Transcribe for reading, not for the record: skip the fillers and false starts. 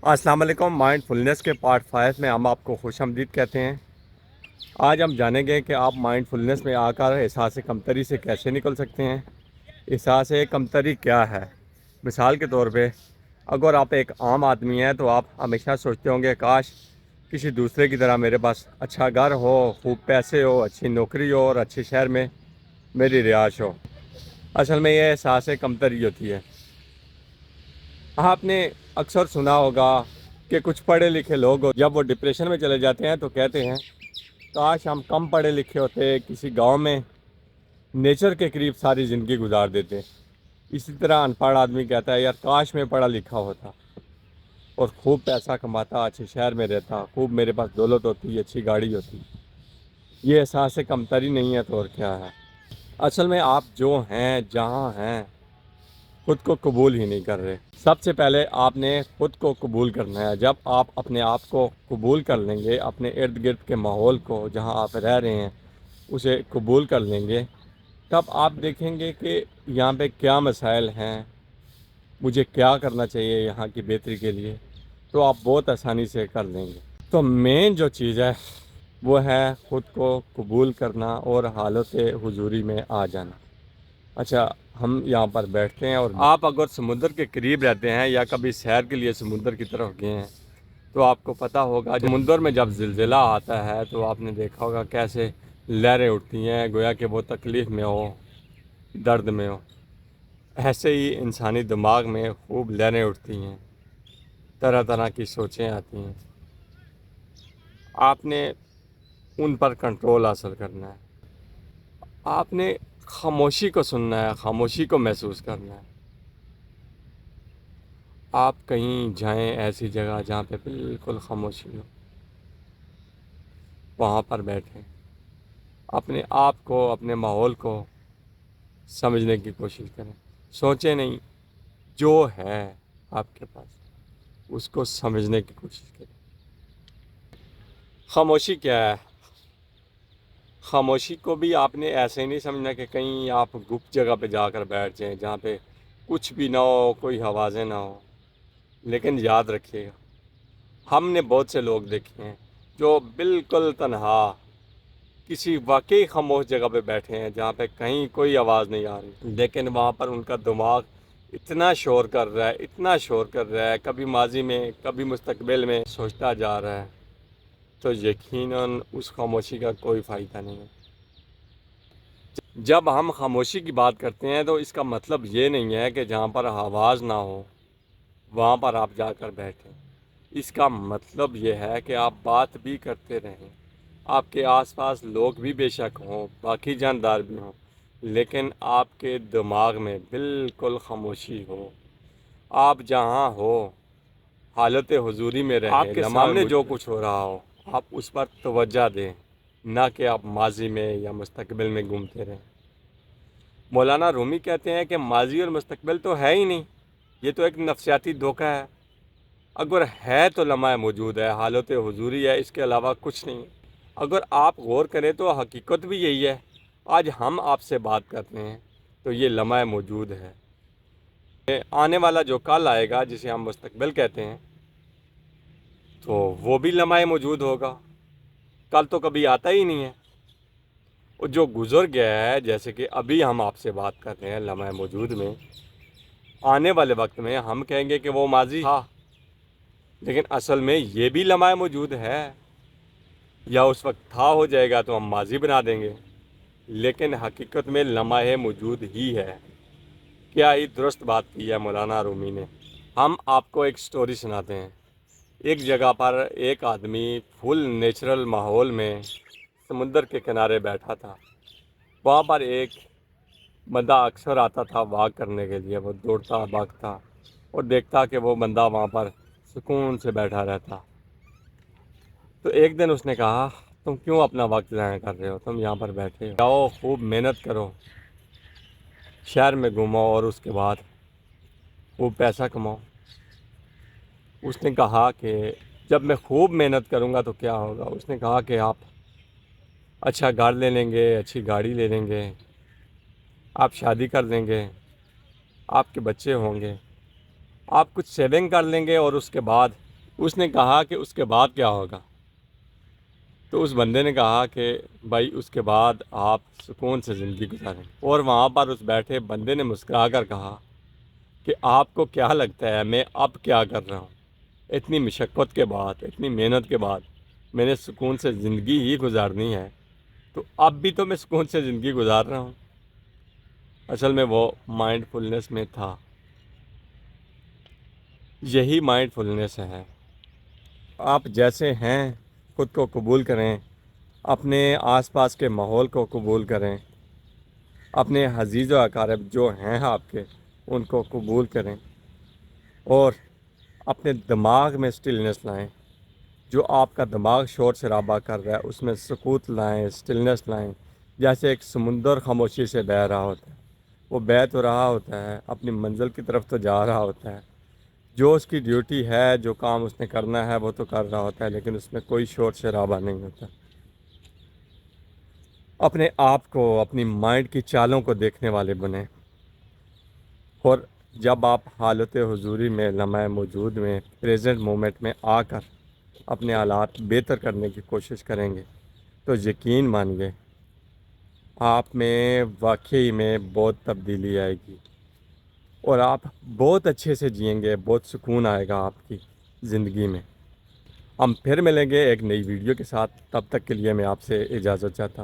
السلام علیکم۔ مائنڈ فلنس کے پارٹ 5 میں ہم آپ کو خوش آمدید کہتے ہیں۔ آج ہم جانیں گے کہ آپ مائنڈ فلنس میں آ کر احساس کمتری سے کیسے نکل سکتے ہیں۔ احساس کمتری کیا ہے؟ مثال کے طور پہ اگر آپ ایک عام آدمی ہیں تو آپ ہمیشہ سوچتے ہوں گے کاش کسی دوسرے کی طرح میرے پاس اچھا گھر ہو، خوب پیسے ہو، اچھی نوکری ہو اور اچھے شہر میں میری رہائش ہو۔ اصل میں یہ احساس کمتری ہوتی ہے۔ آپ نے اکثر سنا ہوگا کہ کچھ پڑھے لکھے لوگ جب وہ ڈپریشن میں چلے جاتے ہیں تو کہتے ہیں کاش ہم کم پڑھے لکھے ہوتے، کسی گاؤں میں نیچر کے قریب ساری زندگی گزار دیتے۔ اسی طرح ان پڑھ آدمی کہتا ہے یار کاش میں پڑھا لکھا ہوتا اور خوب پیسہ کماتا، اچھے شہر میں رہتا، خوب میرے پاس دولت ہوتی، اچھی گاڑی ہوتی۔ یہ احساس کمتری نہیں ہے تو اور کیا ہے؟ اصل میں آپ جو ہیں، جہاں ہیں، خود کو قبول ہی نہیں کر رہے۔ سب سے پہلے آپ نے خود کو قبول کرنا ہے۔ جب آپ اپنے آپ کو قبول کر لیں گے، اپنے ارد گرد کے ماحول کو جہاں آپ رہ رہے ہیں اسے قبول کر لیں گے، تب آپ دیکھیں گے کہ یہاں پہ کیا مسائل ہیں، مجھے کیا کرنا چاہیے یہاں کی بہتری کے لیے، تو آپ بہت آسانی سے کر لیں گے۔ تو مین جو چیز ہے وہ ہے خود کو قبول کرنا اور حالت حضوری میں آ جانا۔ اچھا، ہم یہاں پر بیٹھتے ہیں اور آپ اگر سمندر کے قریب رہتے ہیں یا کبھی سیر کے لیے سمندر کی طرف گئے ہیں تو آپ کو پتہ ہوگا سمندر میں جب زلزلہ آتا ہے تو آپ نے دیکھا ہوگا کیسے لہریں اٹھتی ہیں، گویا کہ وہ تکلیف میں ہو، درد میں ہو۔ ایسے ہی انسانی دماغ میں خوب لہریں اٹھتی ہیں، طرح طرح کی سوچیں آتی ہیں۔ آپ نے ان پر کنٹرول حاصل کرنا ہے۔ آپ نے خاموشی کو سننا ہے، خاموشی کو محسوس کرنا ہے۔ آپ کہیں جائیں ایسی جگہ جہاں پہ بالکل خاموشی ہو، وہاں پر بیٹھیں، اپنے آپ کو، اپنے ماحول کو سمجھنے کی کوشش کریں۔ سوچیں نہیں، جو ہے آپ کے پاس اس کو سمجھنے کی کوشش کریں۔ خاموشی کیا ہے؟ خاموشی کو بھی آپ نے ایسے ہی نہیں سمجھنا کہ کہیں آپ گپت جگہ پہ جا کر بیٹھ جائیں جہاں پہ کچھ بھی نہ ہو، کوئی آوازیں نہ ہو۔ لیکن یاد رکھیے گا، ہم نے بہت سے لوگ دیکھے ہیں جو بالکل تنہا کسی واقعی خاموش جگہ پہ بیٹھے ہیں جہاں پہ کہیں کوئی آواز نہیں آ رہی، لیکن وہاں پر ان کا دماغ اتنا شور کر رہا ہے، اتنا شور کر رہا ہے، کبھی ماضی میں کبھی مستقبل میں سوچتا جا رہا ہے، تو یقیناً اس خاموشی کا کوئی فائدہ نہیں ہے۔ جب ہم خاموشی کی بات کرتے ہیں تو اس کا مطلب یہ نہیں ہے کہ جہاں پر آواز نہ ہو وہاں پر آپ جا کر بیٹھیں۔ اس کا مطلب یہ ہے کہ آپ بات بھی کرتے رہیں، آپ کے آس پاس لوگ بھی بے شک ہوں، باقی جاندار بھی ہوں، لیکن آپ کے دماغ میں بالکل خاموشی ہو۔ آپ جہاں ہو حالت حضوری میں رہیں، آپ کے سامنے جو کچھ ہو رہا ہو آپ اس پر توجہ دیں، نہ کہ آپ ماضی میں یا مستقبل میں گھومتے رہیں۔ مولانا رومی کہتے ہیں کہ ماضی اور مستقبل تو ہے ہی نہیں، یہ تو ایک نفسیاتی دھوکہ ہے۔ اگر ہے تو لمحہ موجود ہے، حالت حضوری ہے، اس کے علاوہ کچھ نہیں۔ اگر آپ غور کریں تو حقیقت بھی یہی ہے۔ آج ہم آپ سے بات کرتے ہیں تو یہ لمحہ موجود ہے۔ آنے والا جو کل آئے گا جسے ہم مستقبل کہتے ہیں تو وہ بھی لمحہ موجود ہوگا۔ کل تو کبھی آتا ہی نہیں ہے، اور جو گزر گیا ہے جیسے کہ ابھی ہم آپ سے بات کر رہے ہیں لمحہ موجود میں، آنے والے وقت میں ہم کہیں گے کہ وہ ماضی تھا، لیکن اصل میں یہ بھی لمحہ موجود ہے، یا اس وقت تھا ہو جائے گا تو ہم ماضی بنا دیں گے، لیکن حقیقت میں لمحہ موجود ہی ہے۔ کیا ہی درست بات کی ہے مولانا رومی نے۔ ہم آپ کو ایک سٹوری سناتے ہیں۔ ایک جگہ پر ایک آدمی فل نیچرل ماحول میں سمندر کے کنارے بیٹھا تھا۔ وہاں پر ایک بندہ اکثر آتا تھا واک کرنے کے لیے، وہ دوڑتا بھاگتا اور دیکھتا کہ وہ بندہ وہاں پر سکون سے بیٹھا رہتا۔ تو ایک دن اس نے کہا تم کیوں اپنا وقت ضائع کر رہے ہو، تم یہاں پر بیٹھے ہو، جاؤ خوب محنت کرو، شہر میں گھومو اور اس کے بعد خوب پیسہ کماؤ۔ اس نے کہا کہ جب میں خوب محنت کروں گا تو کیا ہوگا؟ اس نے کہا کہ آپ اچھا گھر لے لیں گے، اچھی گاڑی لے لیں گے، آپ شادی کر لیں گے، آپ کے بچے ہوں گے، آپ کچھ سیونگ کر لیں گے اور اس کے بعد اس نے کہا کہ اس کے بعد کیا ہوگا؟ تو اس بندے نے کہا کہ بھائی اس کے بعد آپ سکون سے زندگی گزاریں، اور وہاں پر اس بیٹھے بندے نے مسکرا کر کہا کہ آپ کو کیا لگتا ہے میں اب کیا کر رہا ہوں؟ اتنی مشقت کے بعد، اتنی محنت کے بعد میں نے سکون سے زندگی ہی گزارنی ہے، تو اب بھی تو میں سکون سے زندگی گزار رہا ہوں۔ اصل میں وہ مائنڈ فلنس میں تھا۔ یہی مائنڈ فلنس ہے۔ آپ جیسے ہیں خود کو قبول کریں، اپنے آس پاس کے ماحول کو قبول کریں، اپنے عزیز و اقارب جو ہیں آپ کے ان کو قبول کریں، اور اپنے دماغ میں سٹلنس لائیں۔ جو آپ کا دماغ شور شرابہ کر رہا ہے اس میں سکوت لائیں، سٹلنس لائیں۔ جیسے ایک سمندر خاموشی سے بہہ رہا ہوتا ہے، وہ بہہ تو رہا ہوتا ہے، اپنی منزل کی طرف تو جا رہا ہوتا ہے، جو اس کی ڈیوٹی ہے، جو کام اس نے کرنا ہے وہ تو کر رہا ہوتا ہے، لیکن اس میں کوئی شور شرابہ نہیں ہوتا۔ اپنے آپ کو، اپنی مائنڈ کی چالوں کو دیکھنے والے بنیں، اور جب آپ حالت حضوری میں، لمحہ موجود میں، پریزنٹ مومنٹ میں آ کر اپنے حالات بہتر کرنے کی کوشش کریں گے تو یقین مانیے آپ میں واقعی میں بہت تبدیلی آئے گی، اور آپ بہت اچھے سے جئیں گے، بہت سکون آئے گا آپ کی زندگی میں۔ ہم پھر ملیں گے ایک نئی ویڈیو کے ساتھ، تب تک کے لیے میں آپ سے اجازت چاہتا ہوں۔